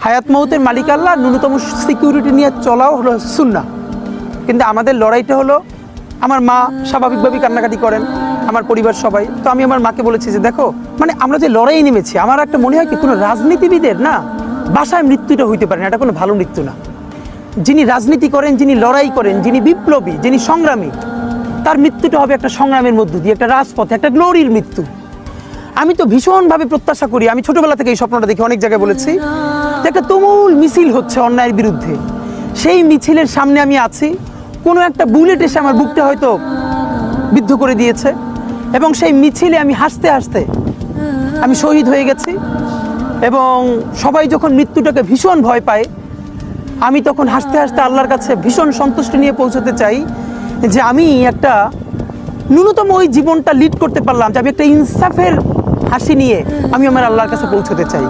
হায়াত মৌতের মালিক আল্লাহ, ন্যূনতম সিকিউরিটি নিয়ে চলাও হলো সুন্নাহ। কিন্তু আমাদের লড়াইটা হলো, আমার মা স্বাভাবিকভাবেই কান্নাকাটি করেন, আমার পরিবার সবাই। তো আমি আমার মাকে বলেছি যে দেখো, মানে আমরা যে লড়াই নেমেছি, আমার একটা মনে হয় কি, কোনো রাজনীতিবিদের না বাসায় মৃত্যুটা হইতে পারে না, এটা কোনো ভালো মৃত্যু না। যিনি রাজনীতি করেন, যিনি লড়াই করেন, যিনি বিপ্লবী, যিনি সংগ্রামী, তার মৃত্যুটা হবে একটা সংগ্রামের মধ্য দিয়ে, একটা রাজপথে, একটা গ্লোরির মৃত্যু। আমি তো ভীষণভাবে প্রত্যাশা করি, আমি ছোটবেলা থেকে এই স্বপ্নটা দেখি, অনেক জায়গায় বলেছি যে একটা তুমুল মিছিল হচ্ছে অন্যায়ের বিরুদ্ধে, সেই মিছিলের সামনে আমি আছি, কোনো একটা বুলেট এসে আমার বুকটা হয়তো বিদ্ধ করে দিয়েছে, এবং সেই মিছিলে আমি হাসতে হাসতে আমি শহীদ হয়ে গেছি। এবং সবাই যখন মৃত্যুটাকে ভীষণ ভয় পায়, আমি তখন হাসতে হাসতে আল্লাহর কাছে ভীষণ সন্তুষ্টি নিয়ে পৌঁছতে চাই যে আমি একটা ন্যূনতম ওই জীবনটা লিড করতে পারলাম, যে আমি একটা ইনসাফের হাসি নিয়ে আমি আমার আল্লাহর কাছে পৌঁছতে চাই।